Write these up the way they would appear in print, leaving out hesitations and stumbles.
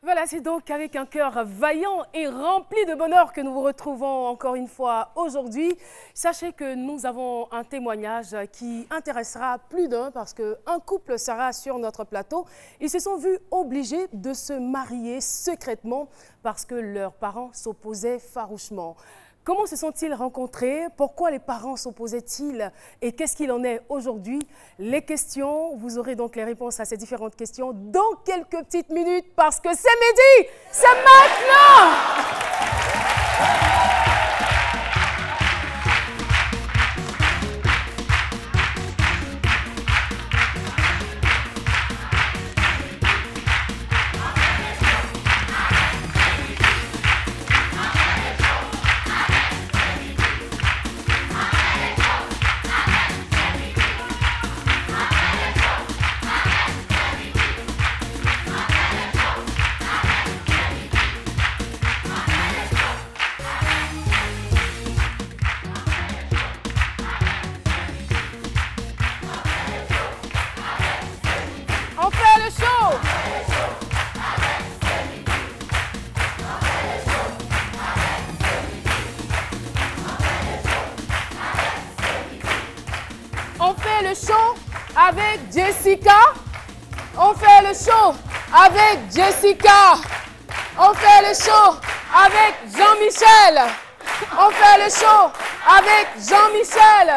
Voilà, c'est donc avec un cœur vaillant et rempli de bonheur que nous vous retrouvons encore une fois aujourd'hui. Sachez que nous avons un témoignage qui intéressera plus d'un parce qu'un couple sera sur notre plateau. Ils se sont vus obligés de se marier secrètement parce que leurs parents s'opposaient farouchement. Comment se sont-ils rencontrés? Pourquoi les parents s'opposaient-ils? Et qu'est-ce qu'il en est aujourd'hui? Les questions, vous aurez donc les réponses à ces différentes questions dans quelques petites minutes parce que c'est midi, c'est maintenant! On fait le show avec Jessica. On fait le show avec Jessica. On fait le show avec Jean-Michel. On fait le show avec Jean-Michel.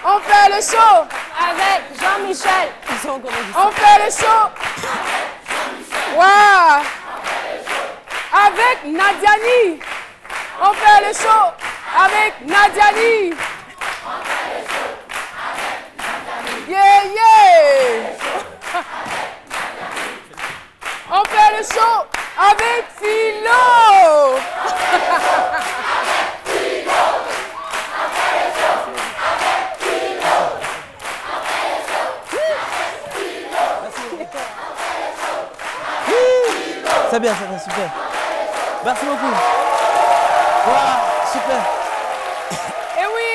On fait le show avec Jean-Michel. On fait le show. Wow. Avec Nadiani. On fait le show avec Nadiani. Yeah, yeah! On fait le show avec Philo! C'est bien, super. Merci beaucoup. Wow, super. Eh oui!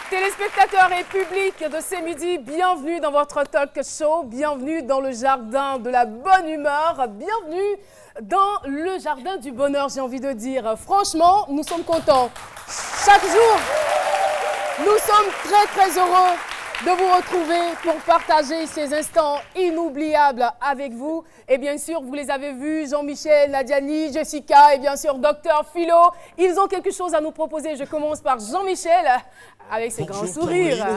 Téléspectateurs et public de C'est Midi, bienvenue dans votre talk show, bienvenue dans le jardin de la bonne humeur, bienvenue dans le jardin du bonheur, j'ai envie de dire. Franchement, nous sommes contents. Chaque jour, nous sommes très heureux de vous retrouver pour partager ces instants inoubliables avec vous. Et bien sûr, vous les avez vus, Jean-Michel, Nadiani, Jessica et bien sûr Docteur Philo. Ils ont quelque chose à nous proposer. Je commence par Jean-Michel avec ses grands sourires.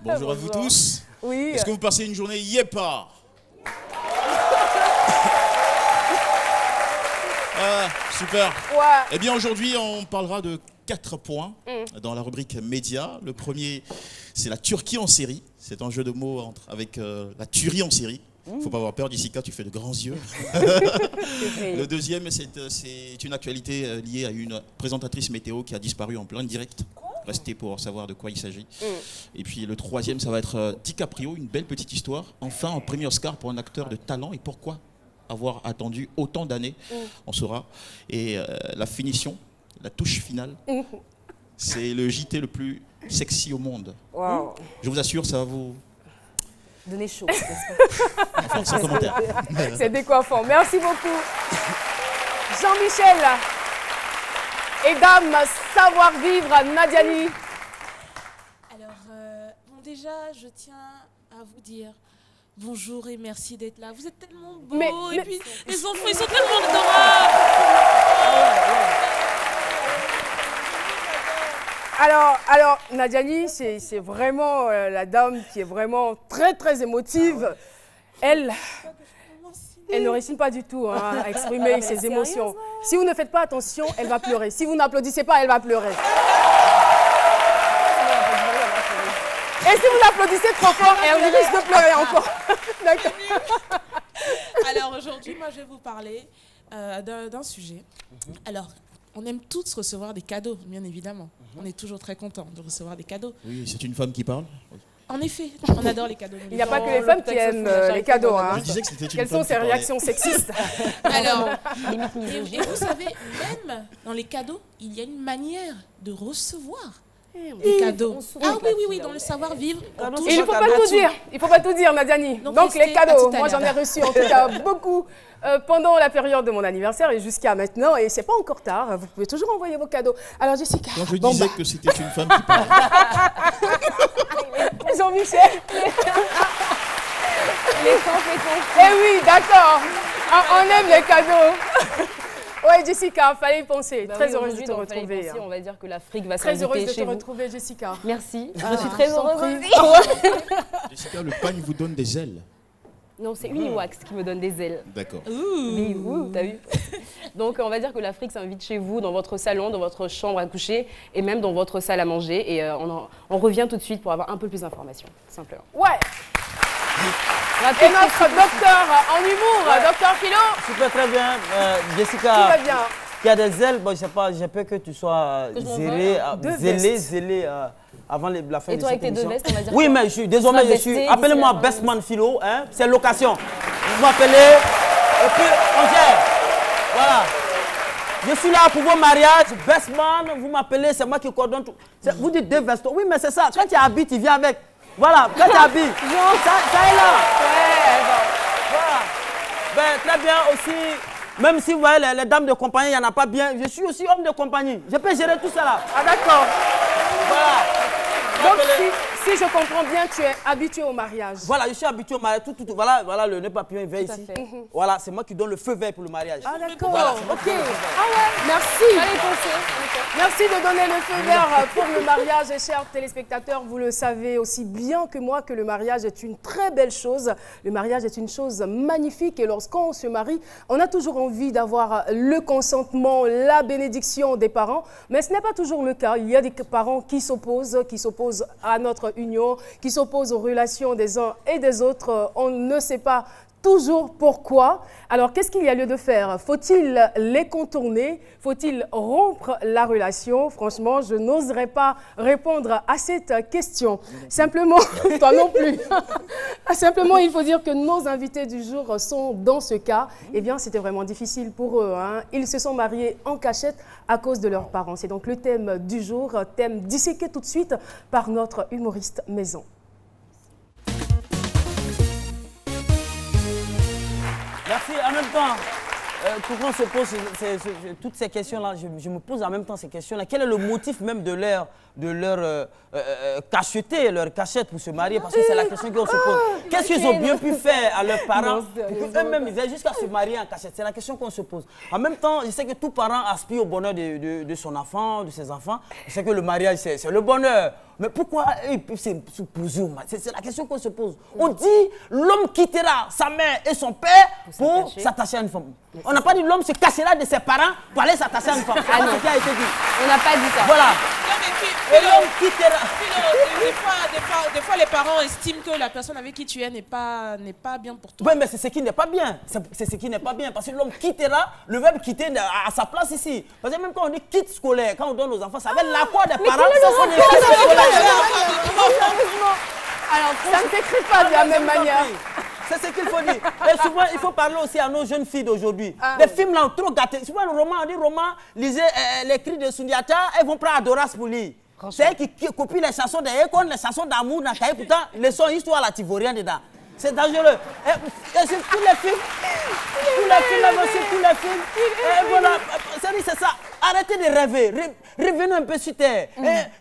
Bonjour à vous tous. Oui. Est-ce que vous passez une journée yépa? Super. Ouais. Eh bien, aujourd'hui, on parlera de 4 points dans la rubrique médias. Le premier, c'est la Turquie en série. C'est un jeu de mots avec la tuerie en série. Faut pas avoir peur, Jessica, tu fais de grands yeux. Le deuxième, c'est une actualité liée à une présentatrice météo qui a disparu en plein direct. Restez pour savoir de quoi il s'agit. Et puis le troisième, ça va être DiCaprio, une belle petite histoire. Enfin, un premier Oscar pour un acteur de talent. Et pourquoi avoir attendu autant d'années? On saura. Et la finition, la touche finale, c'est le JT le plus sexy au monde. Wow. Je vous assure, ça va vous... Donnez chaud. Enfin, sans commentaire. C'est décoiffant. Merci beaucoup. Jean-Michel et Dame Savoir-Vivre à Nadiani. Alors, bon, déjà, je tiens à vous dire bonjour et merci d'être là. Vous êtes tellement beaux. Et puis, les enfants, ils sont tellement adorables. Alors, Nadiani, c'est vraiment la dame qui est vraiment très émotive. Elle ne réussit pas du tout à exprimer ses émotions. Si vous ne faites pas attention, elle va pleurer. Si vous n'applaudissez pas, elle va pleurer. Et si vous applaudissez trop fort, elle risque de pleurer encore. D'accord. Alors aujourd'hui, moi, je vais vous parler d'un sujet. Alors, on aime tous recevoir des cadeaux, bien évidemment. On est toujours très contents de recevoir des cadeaux. Oui, c'est une femme qui parle. En effet, on adore les cadeaux. Il n'y a pas que les femmes qui aiment les cadeaux. Hein. Je disais que c'était une Quelles femme sont ces qui parlait. réactions sexistes? Alors, et vous savez, même dans les cadeaux, il y a une manière de recevoir Des cadeaux. Ah oui, dans le savoir-vivre. Il ne faut pas tout dire. Il ne faut pas tout dire, Nadiani. Donc les cadeaux, moi j'en ai reçu en tout cas beaucoup pendant la période de mon anniversaire et jusqu'à maintenant. Et c'est pas encore tard. Vous pouvez toujours envoyer vos cadeaux. Alors Jessica. Quand je disais que c'était une femme qui parlait. Jean-Michel. Les compétences. Eh oui, d'accord. On aime les cadeaux. Ouais, Jessica, fallait y penser. Très heureuse de te retrouver. On va dire que l'Afrique va Très heureuse s'inviter de chez te vous. retrouver, Jessica. Merci. Je suis très heureuse aussi. Jessica, le pagne vous donne des ailes. Non, c'est Uniwax qui me donne des ailes. D'accord. Mais t'as vu? Donc, on va dire que l'Afrique s'invite chez vous, dans votre salon, dans votre chambre à coucher et même dans votre salle à manger. Et on revient tout de suite pour avoir un peu plus d'informations, simplement. Ouais. Et notre docteur en humour, docteur Philo. Super, très bien. Jessica, Tout va bien. Qui a des ailes, bon, je sais pas, j'ai peur que tu sois zélé avant la fin de cette émission. Et toi, avec tes 2 vestes, on va dire. Oui, mais désormais, je suis. Appelez-moi Bestman Philo, hein, c'est location. Vous m'appelez, et puis on gère. Voilà. Je suis là pour vos mariages, Bestman, vous m'appelez, c'est moi qui coordonne tout. Vous dites 2 vestes. Oui, mais c'est ça. Quand tu habites, tu viens avec. Voilà, quand tu habites, ça est là. Ouais, Voilà. Ben, très bien aussi, même si vous voyez les dames de compagnie, il n'y en a pas bien, je suis aussi homme de compagnie. Je peux gérer tout ça là. Ah d'accord. Voilà. Donc si je comprends bien, tu es habitué au mariage. Voilà, je suis habitué au mariage. Voilà le nœud papillon, il vient ici. Voilà, c'est moi qui donne le feu vert pour le mariage. Ah d'accord, Voilà, ok. Ah ouais, merci. Merci de donner le feu vert pour le mariage. Et chers téléspectateurs, vous le savez aussi bien que moi que le mariage est une très belle chose. Le mariage est une chose magnifique et lorsqu'on se marie, on a toujours envie d'avoir le consentement, la bénédiction des parents. Mais ce n'est pas toujours le cas. Il y a des parents qui s'opposent à notre union, qui s'opposent aux relations des uns et des autres. On ne sait pas toujours pourquoi. Alors, qu'est-ce qu'il y a lieu de faire? Faut-il les contourner? Faut-il rompre la relation? Franchement, je n'oserais pas répondre à cette question. Simplement, toi non plus. Simplement, il faut dire que nos invités du jour sont dans ce cas. Eh bien, c'était vraiment difficile pour eux, hein. Ils se sont mariés en cachette à cause de leurs parents. C'est donc le thème du jour, thème disséqué tout de suite par notre humoriste maison. Merci. En même temps, pourquoi on se pose toutes ces questions-là, je me pose en même temps ces questions-là. Quel est le motif même de leur cacheter, leur cachette pour se marier? Parce que c'est la question qu'on se pose. Qu'est-ce qu'ils ont bien pu faire à leurs parents pour qu'eux-mêmes ils aient jusqu'à se marier en cachette? C'est la question qu'on se pose. En même temps, je sais que tout parent aspire au bonheur de son enfant, de ses enfants. Je sais que le mariage, c'est le bonheur. Mais pourquoi ils peuvent se poser au mariage? C'est la question qu'on se pose. On dit l'homme quittera sa mère et son père pour s'attacher à une femme. On n'a pas dit l'homme se cachera de ses parents pour aller s'attacher à une femme. Ah non. C'est ce qui a été dit. On n'a pas dit ça. Voilà. Et l'homme quittera. Des fois, les parents estiment que la personne avec qui tu es n'est pas bien pour toi. Oui, mais c'est ce qui n'est pas bien. C'est ce qui n'est pas bien. Parce que l'homme quittera, le verbe quitter à sa place ici. Parce que même quand on dit quitte scolaire, quand on donne aux enfants, ça va être l'accord des parents. Alors, ça ne s'écrit pas de la même manière. C'est ce qu'il faut dire. Et souvent, il faut parler aussi à nos jeunes filles d'aujourd'hui. Les films là ont trop gâté. Souvent, le roman, on dit roman, lisez les cris de Sundiata, elles vont prendre Adoras pour lire. C'est elle qui copie les chansons d'Ekon, les chansons d'amour dans Kaye. Pourtant, les sons histoire là, tu ne vois rien dedans. C'est dangereux. Et sur tous les films, voilà, c'est ça. Arrêtez de rêver. Revenez un peu sur terre.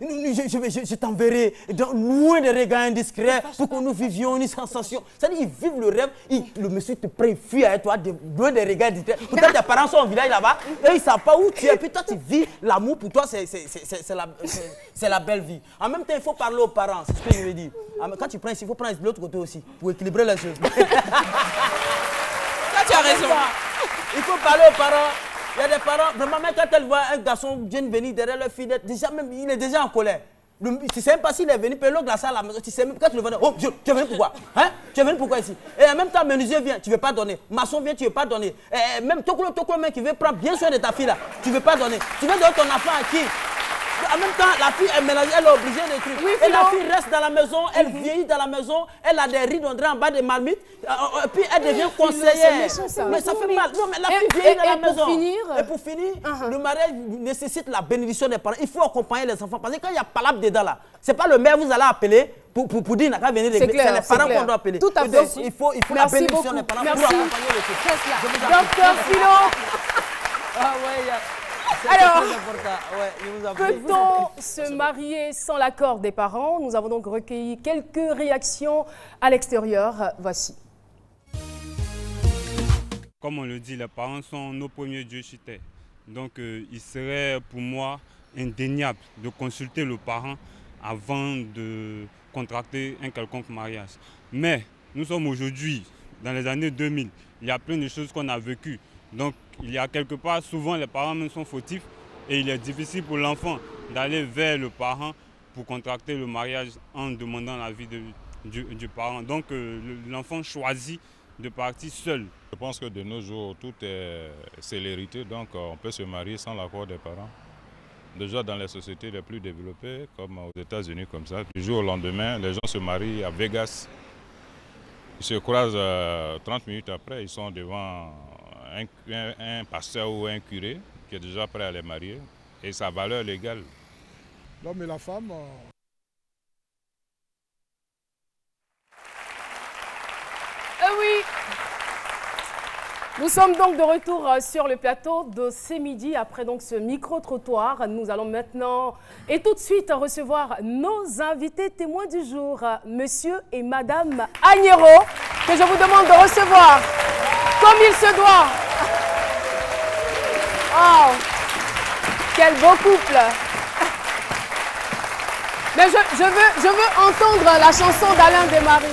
Je t'enverrai loin des regards indiscrets pour que nous vivions une sensation. C'est-à-dire qu'ils vivent le rêve. Le monsieur te prend, il fuit avec toi, loin des regards indiscrets. Pourtant, tes parents sont au village là-bas et ils ne savent pas où tu es. Puis toi, tu vis l'amour. Pour toi, c'est la belle vie. En même temps, il faut parler aux parents. C'est ce que je veux dire. Quand tu prends ici, il faut prendre de l'autre côté aussi pour équilibrer les choses. Ça, tu as raison. Il faut parler aux parents. Il y a des parents, vraiment, même quand elles voient un garçon jeune venir derrière leur fille, déjà même, il est déjà en colère. Tu ne sais même pas s'il est venu, l'autre glace à la maison. Tu sais même quand tu le vois, oh, tu es venu pourquoi? Hein? Tu es venu pourquoi ici? Et en même temps, menuisier vient, tu ne veux pas donner. Maçon vient, tu ne veux pas donner. Et même Tokolo, mec qui veut prendre bien soin de ta fille là, tu ne veux pas donner. Tu veux donner ton enfant à qui? en même temps, la fille est mélangée, elle est obligée de trucs. Oui, et la fille reste dans la maison, elle vieillit dans la maison, elle a des rides, on dirait en bas des marmites, et puis elle devient conseillère. Méchant, ça. Mais ça fait mal. Non, mais la fille vieillit dans la maison. Finir, et pour finir, le mariage nécessite la bénédiction des parents. Il faut accompagner les enfants. Parce que quand il y a palabre dedans là, c'est pas le maire vous allez appeler pour dire n'a qu'à venir de l'église. C'est les parents qu'on doit appeler. Tout à fait. Donc, il faut la bénédiction des parents pour accompagner les enfants. Docteur Philo. Ah ouais, Alors, ouais, peut-on se marier sans l'accord des parents? Nous avons donc recueilli quelques réactions à l'extérieur. Voici. Comme on le dit, les parents sont nos premiers dieux sur terre. Donc, il serait pour moi indéniable de consulter le parent avant de contracter un quelconque mariage. Mais nous sommes aujourd'hui, dans les années 2000, il y a plein de choses qu'on a vécues. Donc, il y a quelque part, souvent les parents même sont fautifs et il est difficile pour l'enfant d'aller vers le parent pour contracter le mariage en demandant l'avis du parent. Donc, l'enfant choisit de partir seul. Je pense que de nos jours, tout est célérité, donc on peut se marier sans l'accord des parents. Déjà dans les sociétés les plus développées, comme aux États-Unis, comme ça, du jour au lendemain, les gens se marient à Vegas. Ils se croisent 30 minutes après, ils sont devant un pasteur ou un curé qui est déjà prêt à les marier et sa valeur légale. L'homme et la femme. Oui. Nous sommes donc de retour sur le plateau de C'est Midi. Après donc ce micro-trottoir, nous allons maintenant et tout de suite recevoir nos invités témoins du jour, Monsieur et Madame Agnero, que je vous demande de recevoir comme il se doit. Oh, quel beau couple. Mais je veux entendre la chanson d'Alain Desmarais.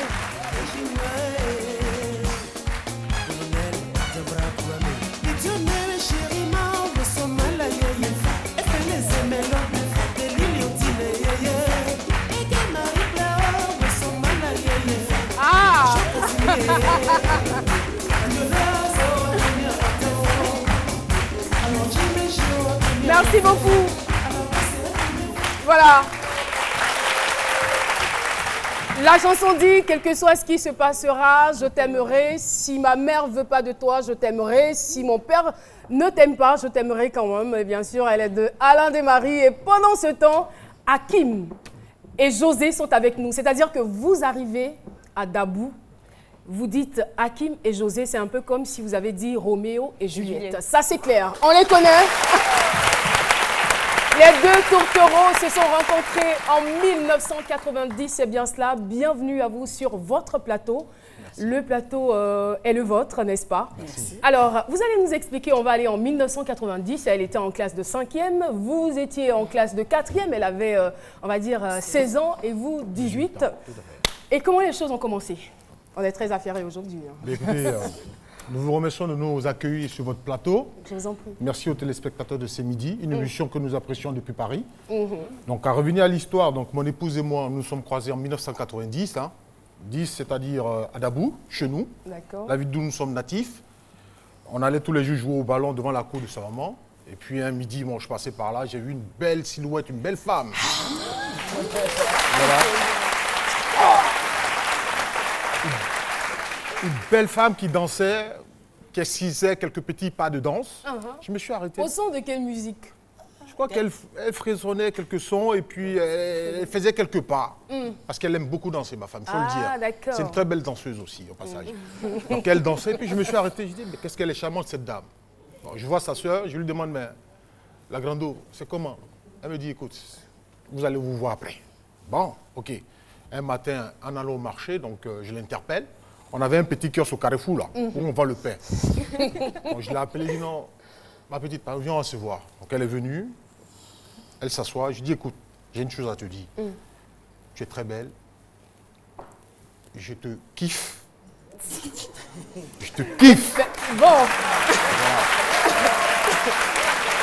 Merci beaucoup. Voilà. La chanson dit, quel que soit ce qui se passera, je t'aimerai. Si ma mère ne veut pas de toi, je t'aimerai. Si mon père ne t'aime pas, je t'aimerai quand même. Et bien sûr, elle est de Alain Desmarais. Et pendant ce temps, Hakim et José sont avec nous. C'est-à-dire que vous arrivez à Dabou, vous dites Hakim et José, c'est un peu comme si vous avez dit Roméo et Juliette. Ça, c'est clair. On les connaît. Les deux tourtereaux se sont rencontrés en 1990, c'est bien cela. Bienvenue à vous sur votre plateau. Merci. Le plateau est le vôtre, n'est-ce pas? Merci. Alors, vous allez nous expliquer, on va aller en 1990, elle était en classe de 5e, vous étiez en classe de 4e, elle avait, on va dire, 16 ans et vous, 18. Et comment les choses ont commencé? On est très affairés aujourd'hui. Hein. Écoutez, nous vous remercions de nous accueillir sur votre plateau. Je vous en prie. Merci aux téléspectateurs de C'est Midi, une émission que nous apprécions depuis Paris. Donc, à revenir à l'histoire, donc mon épouse et moi, nous sommes croisés en 1990, hein, 10, c'est-à-dire à Dabou, chez nous, la ville d'où nous sommes natifs. On allait tous les jours jouer au ballon devant la cour de sa maman. Et puis un midi, bon, je passais par là, j'ai vu une belle silhouette, une belle femme. Voilà. Une belle femme qui dansait, qui esquissait quelques petits pas de danse. Je me suis arrêté. Au son de quelle musique? Je crois qu'elle frissonnait quelques sons et puis elle faisait quelques pas. Parce qu'elle aime beaucoup danser, ma femme, il faut le dire. C'est une très belle danseuse aussi, au passage. Donc elle dansait, et puis je me suis arrêté. Je dis, mais qu'est-ce qu'elle est charmante, cette dame. Bon, je vois sa soeur, je lui demande, mais la grande, c'est comment? Elle me dit, écoute, vous allez vous voir après. Bon, ok. Un matin, en allant au marché, donc je l'interpelle. On avait un petit kiosque au Carrefour, là, où on vend le pain. Donc, je l'ai appelé, je dis non, ma petite, viens, on va se voir. Donc elle est venue, elle s'assoit, je lui dis écoute, j'ai une chose à te dire. Tu es très belle, je te kiffe. Je te kiffe. Bon.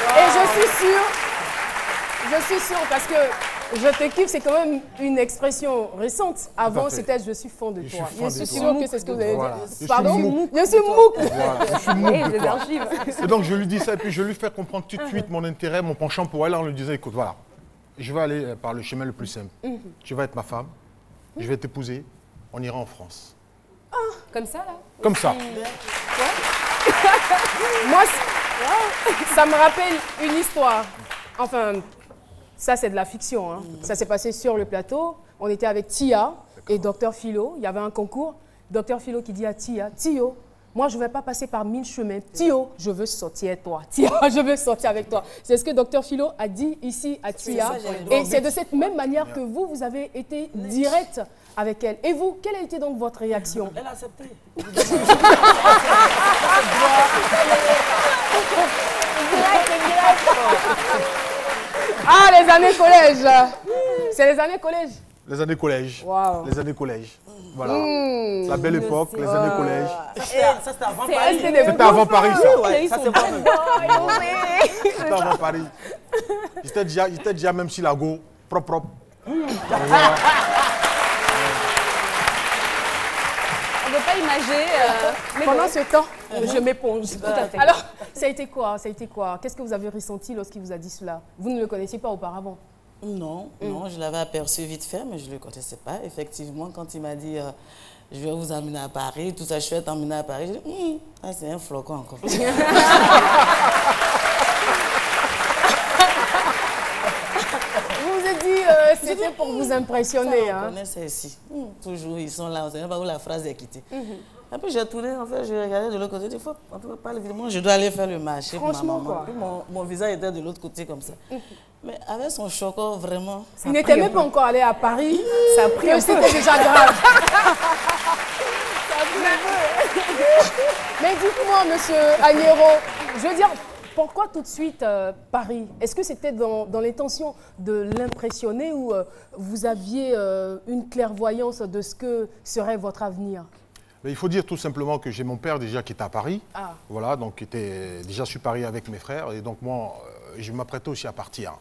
Voilà. Et je suis sûre, parce que je te kiffe, c'est quand même une expression récente. Avant, c'était je suis fan de toi. Je suis sûre que c'est ce que vous avez dit. Pardon? Je suis mouk. Voilà, je suis mouk de toi. Et donc, je lui dis ça, et puis je lui fais comprendre tout de suite mon intérêt, mon penchant pour elle, en lui disant, écoute, voilà, je vais aller par le chemin le plus simple. Tu vas être ma femme, je vais t'épouser, on ira en France. Ah, comme ça, là? Comme ça. Moi, ça me rappelle une histoire. Enfin, ça, c'est de la fiction. Hein. Ça s'est passé sur le plateau. On était avec Tia et Dr Philo. Il y avait un concours. Dr Philo qui dit à Tia, Tio, moi, je ne vais pas passer par 1000 chemins. Tio, je veux sortir avec toi. Tia, je veux sortir avec toi. C'est ce que Dr Philo a dit ici à Tia. Et c'est de cette même manière que vous avez été direct avec elle. Et vous, quelle a été donc votre réaction? Elle a accepté. Ah, les années collège. C'est les années collège. Les années collège. Wow. Les années collège. Voilà. La belle époque, les années collège. Ça, c'était avant Paris. C'était avant Paris, ça. Ouais, ça, c'est pas même. C'était avant Paris. J'étais déjà même si la go, propre. On ne peut pas imaginer. Pendant ce temps, je m'éponge. Tout à fait. Alors, ça a été quoi? Ça a été quoi? Qu'est-ce que vous avez ressenti lorsqu'il vous a dit cela? Vous ne le connaissiez pas auparavant? Non, non, je l'avais aperçu vite fait, mais je ne le connaissais pas. Effectivement, quand il m'a dit je vais vous emmener à Paris, tout ça, je vais t'emmener à Paris, je dis c'est un flocon encore. Vous vous êtes dit c'était pour vous impressionner. Ça, on connaît ça ici. Toujours, ils sont là, on ne sait même pas où la phrase est quittée. Et puis j'ai tourné, en fait, j'ai regardé de l'autre côté, il faut parler évidemment, je dois aller faire le marché pour ma maman. Quoi. Puis mon visage était de l'autre côté comme ça. Mais avec son choco, vraiment... Il n'était même pas encore allé à Paris, ça a pris c'était déjà grave. Mais dites-moi, monsieur Agnero, je veux dire, pourquoi tout de suite Paris? Est-ce que c'était dans l'intention de l'impressionner ou vous aviez une clairvoyance de ce que serait votre avenir? Mais il faut dire tout simplement que j'ai mon père déjà qui était à Paris. Ah. Voilà, donc qui était déjà sur Paris avec mes frères. Et donc moi, je m'apprêtais aussi à partir.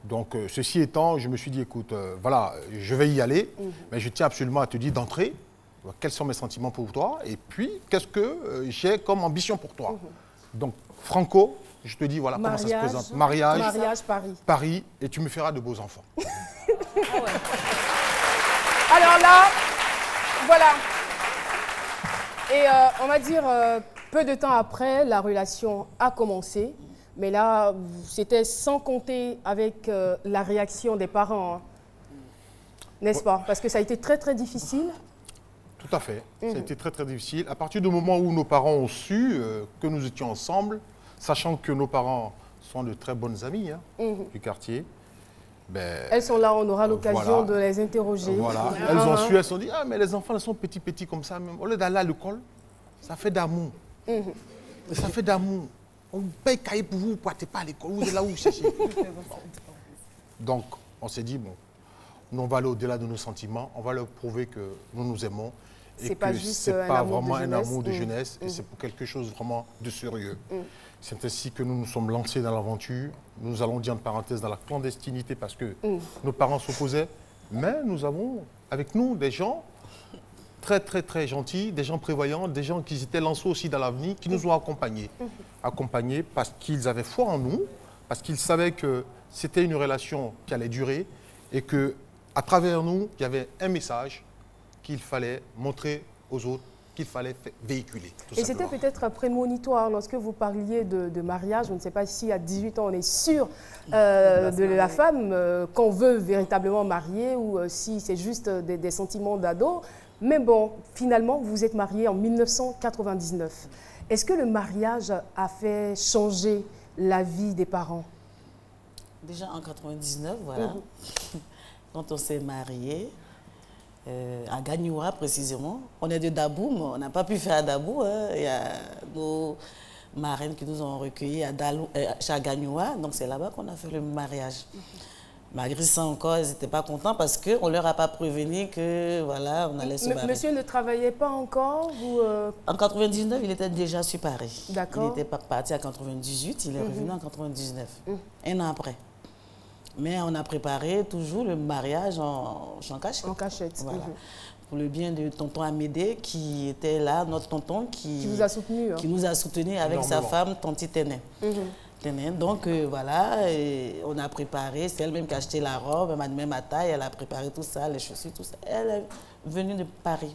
Donc ceci étant, je me suis dit, écoute, voilà, je vais y aller. Mais je tiens absolument à te dire d'entrée, quels sont mes sentiments pour toi. Et puis, qu'est-ce que j'ai comme ambition pour toi. Donc, Franco, je te dis, voilà comment ça se présente. Mariage, Paris. Paris, et tu me feras de beaux enfants. Alors là, voilà. Et on va dire, peu de temps après, la relation a commencé. Mais là, c'était sans compter avec la réaction des parents. Hein. N'est-ce pas? Parce que ça a été très, très difficile. Tout à fait. Ça a été très, très difficile. À partir du moment où nos parents ont su que nous étions ensemble, sachant que nos parents sont de très bonnes amies du quartier, ben, elles sont là, on aura l'occasion de les interroger. Voilà. Elles ont su, elles se sont dit, ah mais les enfants, elles sont petits comme ça. Même. Au lieu d'aller à l'école, ça fait d'amour. Ça fait d'amour. On paye cahier pour vous, vous ne partez pas à l'école, vous êtes là où vous cherchez. Donc, on s'est dit, bon, nous on va aller au-delà de nos sentiments, on va leur prouver que nous nous aimons. Et que ce n'est pas vraiment un amour de jeunesse, et c'est pour quelque chose vraiment de sérieux. C'est ainsi que nous nous sommes lancés dans l'aventure. Nous allons dire en parenthèse dans la clandestinité parce que nos parents s'opposaient. Mais nous avons avec nous des gens très, très, très gentils, des gens prévoyants, des gens qui étaient lancés aussi dans l'avenir, qui nous ont accompagnés. Accompagnés parce qu'ils avaient foi en nous, parce qu'ils savaient que c'était une relation qui allait durer et qu'à travers nous, il y avait un message qu'il fallait montrer aux autres, qu'il fallait véhiculer. Et c'était peut-être prémonitoire lorsque vous parliez de mariage. Je ne sais pas si à 18 ans on est sûr de la femme qu'on veut véritablement marier ou si c'est juste des sentiments d'ado. Mais bon, finalement, vous êtes mariés en 1999. Est-ce que le mariage a fait changer la vie des parents? Déjà en 1999, voilà, quand on s'est mariés, à Gagnoua précisément. On est de Daboum, on n'a pas pu faire à Dabou. Il y a nos marraines qui nous ont recueillis à Gagnoua, donc c'est là-bas qu'on a fait le mariage. Malgré ça encore, ils n'étaient pas contents parce qu'on ne leur a pas prévenu que voilà, on allait se marier. Monsieur ne travaillait pas encore ou En 99, il était déjà sur Paris. D'accord. Il était parti en 98, il est revenu en 99, un an après. Mais on a préparé toujours le mariage en cachette. En cachette. Voilà. Pour le bien de tonton Amédée qui était là, notre tonton qui vous a soutenu. Qui nous a soutenus avec sa femme, Tanti Téné. Donc voilà, et on a préparé, c'est elle-même qui a acheté la robe, elle m'a donné ma taille, elle a préparé tout ça, les chaussures, tout ça. Elle est venue de Paris.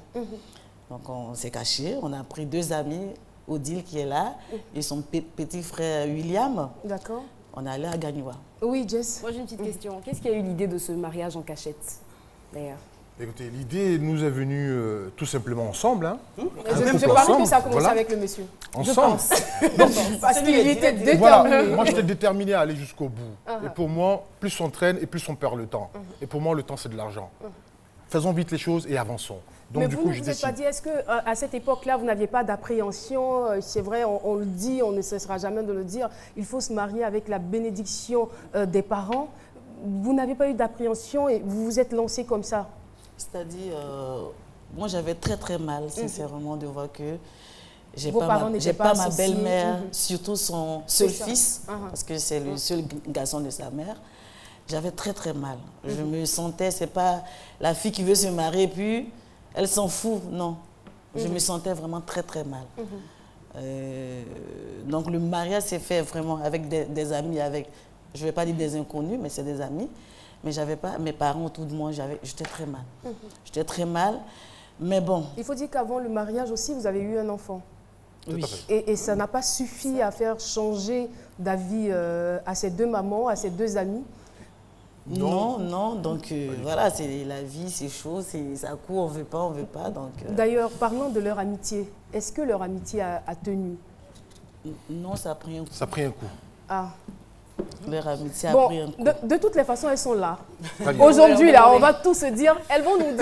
Donc on s'est cachés, on a pris 2 amis, Odile qui est là, et son petit frère William. D'accord. On est allé à Gagnoua. Oui, Jess. Moi j'ai une petite question. Qu'est-ce qui a eu l'idée de ce mariage en cachette, d'ailleurs? Écoutez, l'idée nous est venue tout simplement ensemble. Hein. Je parie que ça a commencé avec le monsieur. Ensemble. Parce qu'il était déterminé. Voilà, moi j'étais déterminé à aller jusqu'au bout. Et pour moi, plus on traîne et plus on perd le temps. Et pour moi, le temps c'est de l'argent. Faisons vite les choses et avançons. Donc, mais du vous coup, ne vous êtes pas dit, est-ce qu'à cette époque-là, vous n'aviez pas d'appréhension? C'est vrai, on le dit, on ne cessera jamais de le dire. Il faut se marier avec la bénédiction des parents. Vous n'avez pas eu d'appréhension et vous vous êtes lancé comme ça? C'est-à-dire, moi j'avais très mal, sincèrement, de voir que j'ai pas ma belle-mère, surtout son seul fils, parce que c'est le seul garçon de sa mère. J'avais très mal. Je me sentais, c'est pas la fille qui veut se marier, puis elle s'en fout, non. Je me sentais vraiment très mal. Donc le mariage s'est fait vraiment avec des amis, avec, je ne vais pas dire des inconnus, mais c'est des amis. Mais j'avais pas mes parents autour de moi, j'étais très mal. J'étais très mal, mais bon. Il faut dire qu'avant le mariage aussi, vous avez eu un enfant. Oui. Et ça n'a pas suffi à faire changer d'avis à ces 2 mamans, à ces 2 amis? Non. Donc voilà, c'est la vie, c'est chaud, ça court, on veut pas. D'ailleurs, parlons de leur amitié. Est-ce que leur amitié a tenu? Non, ça a pris un coup. Ça a pris un coup. Ah. Leur amitié a pris un coup. De toutes les façons, elles sont là. Aujourd'hui, là, on va tous se dire, elles vont nous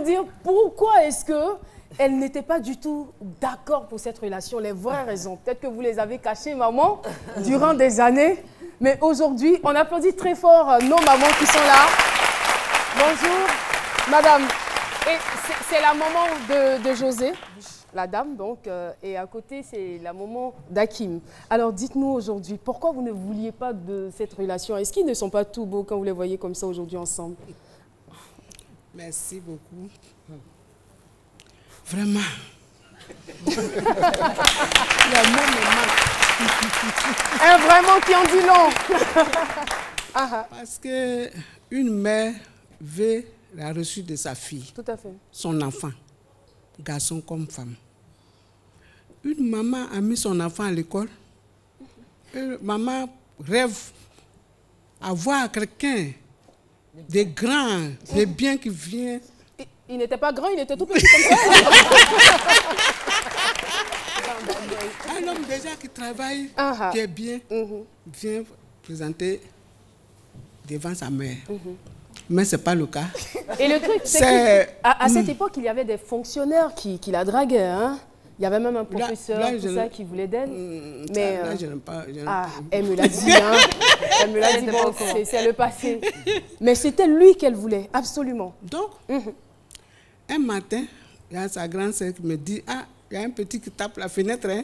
dire pourquoi est-ce que elles n'étaient pas du tout d'accord pour cette relation, les vraies raisons. Peut-être que vous les avez cachées, maman, durant des années. Mais aujourd'hui, on applaudit très fort nos mamans qui sont là. Bonjour, madame. Et c'est la maman de José, la dame donc, et à côté, c'est la maman d'Hakim. Alors dites-nous aujourd'hui, pourquoi vous ne vouliez pas de cette relation? Est-ce qu'ils ne sont pas tout beaux quand vous les voyez comme ça aujourd'hui ensemble? Merci beaucoup. Vraiment. Un vraiment qui en dit long. Parce qu'une mère veut la reçue de sa fille. Tout à fait. Son enfant, garçon comme femme. Une maman a mis son enfant à l'école. Maman rêve à voir quelqu'un, des grands, des biens qui viennent. Il n'était pas grand, il était tout petit comme ça. Un homme déjà qui travaille, qui est bien, vient présenter devant sa mère. Mais ce n'est pas le cas. Et le truc, c'est qu'à cette époque, il y avait des fonctionnaires qui la draguaient. Hein? Il y avait même un professeur qui voulait d'elle. Mais là, je n'aime pas. Elle me l'a dit. Hein? Elle me l'a dit, bon, c'est le passé. Mais c'était lui qu'elle voulait, absolument. Donc, un matin, il y a sa grande sœur qui me dit, ah, il y a un petit qui tape la fenêtre. Hein?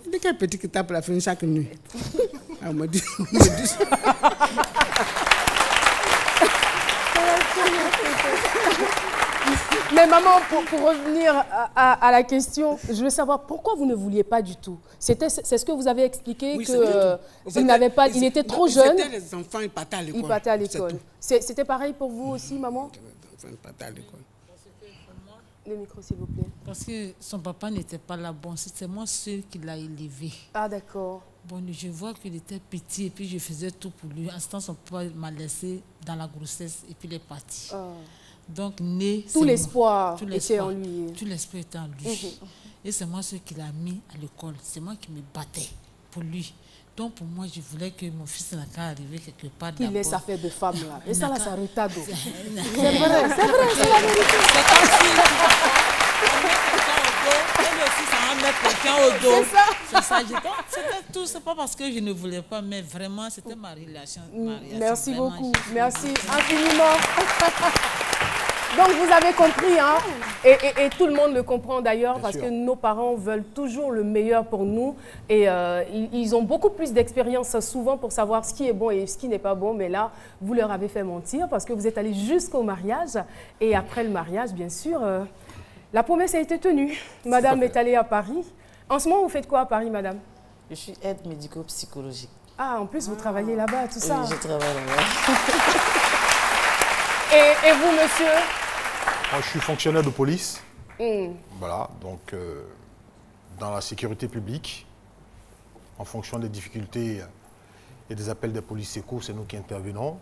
Il dit quel petit qui tape la fenêtre chaque nuit. Elle me dit Mais maman, pour revenir à la question, je veux savoir pourquoi vous ne vouliez pas du tout. C'est ce que vous avez expliqué, oui, il était trop jeune. Les enfants, ils partaient à l'école. Ils partaient à l'école. C'était pareil pour vous aussi, maman? Les enfants, ils partaient à l'école. Le micro, s'il vous plaît. Parce que son papa n'était pas là. Bon, c'était moi seul qui l'a élevé. Ah, d'accord. Bon, je vois qu'il était petit et puis je faisais tout pour lui. En ce temps, son papa m'a laissé dans la grossesse et puis il est parti. Donc, né... Tout l'espoir était en lui. Tout l'espoir était en lui. Et c'est moi seul qui l'a mis à l'école. C'est moi qui me battais pour lui. Donc, pour moi, je voulais que mon fils n'a qu'à arriver quelque part d'abord. Il laisse affaire de femme, là. Et ça, là, ça retarde. C'est vrai, c'est la vérité. C'est comme si... Elle aussi, ça va mettre quelqu'un au dos. C'est ça. C'est ça. C'était tout. C'est pas parce que je ne voulais pas, mais vraiment, c'était ma relation. Merci beaucoup. Merci infiniment. Donc, vous avez compris, hein, et tout le monde le comprend d'ailleurs, parce que nos parents veulent toujours le meilleur pour nous. Et ils ont beaucoup plus d'expérience souvent pour savoir ce qui est bon et ce qui n'est pas bon. Mais là, vous leur avez fait mentir parce que vous êtes allés jusqu'au mariage. Et après le mariage, bien sûr, la promesse a été tenue. Madame est allée à Paris. En ce moment, vous faites quoi à Paris, madame? Je suis aide médico-psychologique. Ah, en plus, vous travaillez là-bas, tout ça. Oui, je travaille là-bas. Et vous, monsieur? Moi, je suis fonctionnaire de police. Voilà, donc dans la sécurité publique, en fonction des difficultés et des appels des polices secours, c'est nous qui intervenons.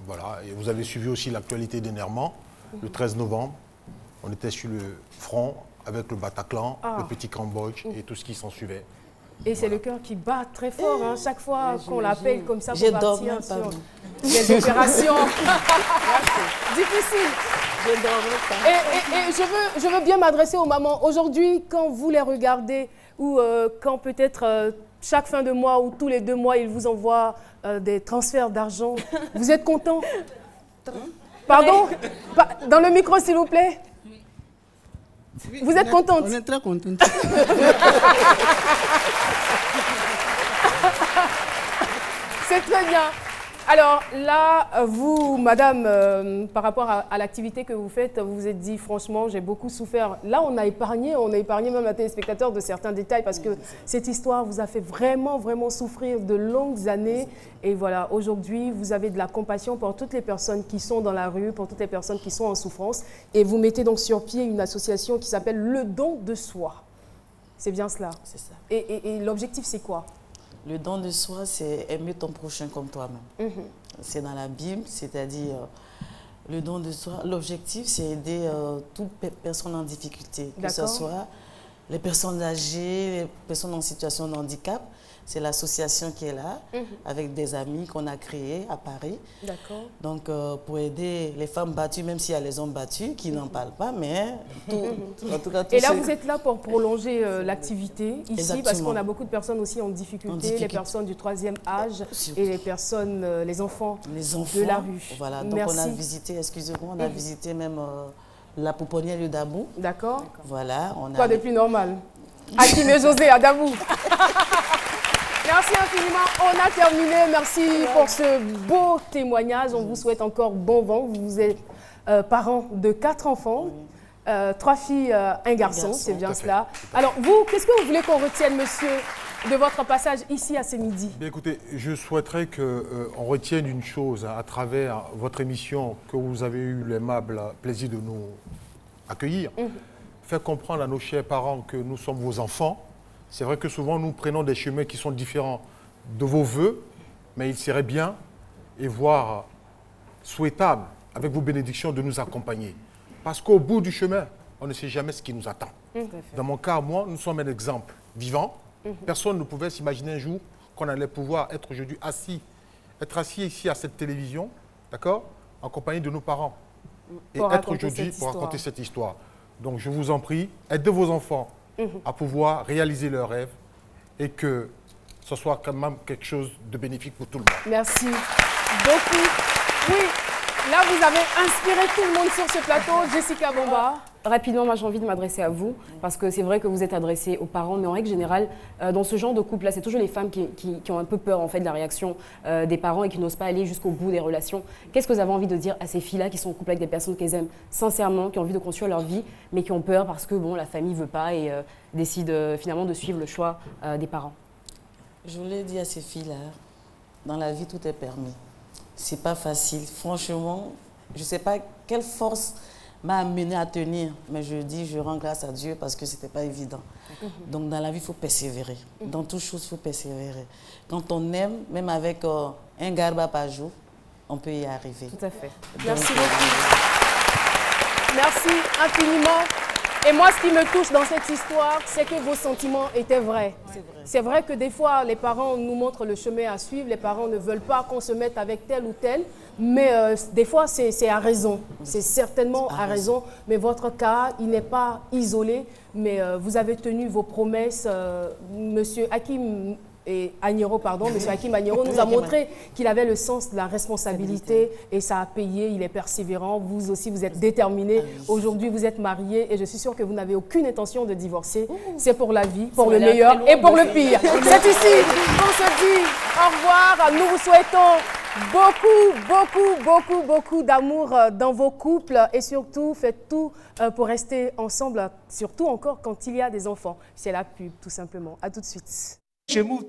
Voilà, et vous avez suivi aussi l'actualité dernièrement, le 13 novembre. On était sur le front avec le Bataclan, le Petit Cambodge et tout ce qui s'en suivait. Et c'est le cœur qui bat très fort, hein, chaque fois qu'on l'appelle comme ça pour partir sur des opérations difficiles. Et je veux bien m'adresser aux mamans. Aujourd'hui, quand vous les regardez, ou quand peut-être chaque fin de mois ou tous les 2 mois, ils vous envoient des transferts d'argent, vous êtes content? Pardon? Dans le micro, s'il vous plaît. Vous êtes contente? On est très contente. C'est très bien. Alors là, vous, madame, par rapport à l'activité que vous faites, vous vous êtes dit, franchement, j'ai beaucoup souffert. Là, on a épargné même un téléspectateur de certains détails parce que cette histoire vous a fait vraiment, vraiment souffrir de longues années. Et voilà, aujourd'hui, vous avez de la compassion pour toutes les personnes qui sont dans la rue, pour toutes les personnes qui sont en souffrance. Et vous mettez donc sur pied une association qui s'appelle Le Don de Soi. C'est bien cela? C'est ça. Et l'objectif, c'est quoi? Le don de soi, c'est aimer ton prochain comme toi-même. C'est dans la Bible, c'est-à-dire le don de soi. L'objectif, c'est aider toute personne en difficulté, que ce soit les personnes âgées, les personnes en situation de handicap. C'est l'association qui est là, avec des amis qu'on a créés à Paris. D'accord. Donc, pour aider les femmes battues, même s'il y a les hommes battus qui n'en parlent pas, mais en tout cas... Et là, vous êtes là pour prolonger l'activité ici, exactement, parce qu'on a beaucoup de personnes aussi en difficulté, les personnes du 3e âge et les personnes, les enfants de la rue. Voilà, donc on a visité, excusez-moi, on a visité même la pouponnière de Dabou. D'accord. Voilà. Quoi de plus normal? Hakim et José à Dabou. Merci infiniment. On a terminé. Merci pour ce beau témoignage. On vous souhaite encore bon vent. Vous êtes parents de 4 enfants, 3 filles, un garçon. C'est bien cela. Alors vous, qu'est-ce que vous voulez qu'on retienne, monsieur, de votre passage ici à ce midi? Bien, écoutez, je souhaiterais qu'on retienne une chose à travers votre émission que vous avez eu l'aimable plaisir de nous accueillir. Faire comprendre à nos chers parents que nous sommes vos enfants. C'est vrai que souvent, nous prenons des chemins qui sont différents de vos voeux, mais il serait bien et voire souhaitable, avec vos bénédictions, de nous accompagner. Parce qu'au bout du chemin, on ne sait jamais ce qui nous attend. Dans mon cas, moi, nous sommes un exemple vivant. Personne ne pouvait s'imaginer un jour qu'on allait pouvoir être aujourd'hui assis ici à cette télévision, d'accord, en compagnie de nos parents. Et être aujourd'hui pour raconter cette histoire. Donc, je vous en prie, aidez vos enfants à pouvoir réaliser leurs rêves et que ce soit quand même quelque chose de bénéfique pour tout le monde. Merci beaucoup. Oui, là vous avez inspiré tout le monde sur ce plateau. Jessica Bomba. Rapidement, moi j'ai envie de m'adresser à vous parce que c'est vrai que vous êtes adressé aux parents, mais en règle générale, dans ce genre de couple-là, c'est toujours les femmes qui ont un peu peur en fait de la réaction des parents et qui n'osent pas aller jusqu'au bout des relations. Qu'est-ce que vous avez envie de dire à ces filles-là qui sont en couple avec des personnes qu'elles aiment sincèrement, qui ont envie de construire leur vie, mais qui ont peur parce que bon, la famille ne veut pas et décident finalement de suivre le choix des parents? Je voulais dire à ces filles-là, dans la vie, tout est permis. C'est pas facile. Franchement, je ne sais pas quelle force m'a amené à tenir. Mais je dis, je rends grâce à Dieu parce que ce n'était pas évident. Donc dans la vie, il faut persévérer. Dans toute chose, il faut persévérer. Quand on aime, même avec un garba par jour, on peut y arriver. Tout à fait. Merci beaucoup. Merci infiniment. Et moi, ce qui me touche dans cette histoire, c'est que vos sentiments étaient vrais. C'est vrai que des fois, les parents nous montrent le chemin à suivre. Les parents ne veulent pas qu'on se mette avec tel ou tel. Mais des fois, c'est à raison. C'est certainement à raison. Mais votre cas, il n'est pas isolé. Mais vous avez tenu vos promesses. Monsieur Hakim et Agnero, pardon, Monsieur Hakim Agnero nous a montré qu'il avait le sens de la responsabilité et ça a payé, il est persévérant. Vous aussi, vous êtes déterminé. Aujourd'hui, vous êtes marié et je suis sûre que vous n'avez aucune intention de divorcer. C'est pour la vie, pour le meilleur et pour le pire. C'est ici qu'on se dit au revoir. Nous vous souhaitons beaucoup d'amour dans vos couples et surtout, faites tout pour rester ensemble, surtout encore quand il y a des enfants. C'est la pub, tout simplement. À tout de suite. Chez Move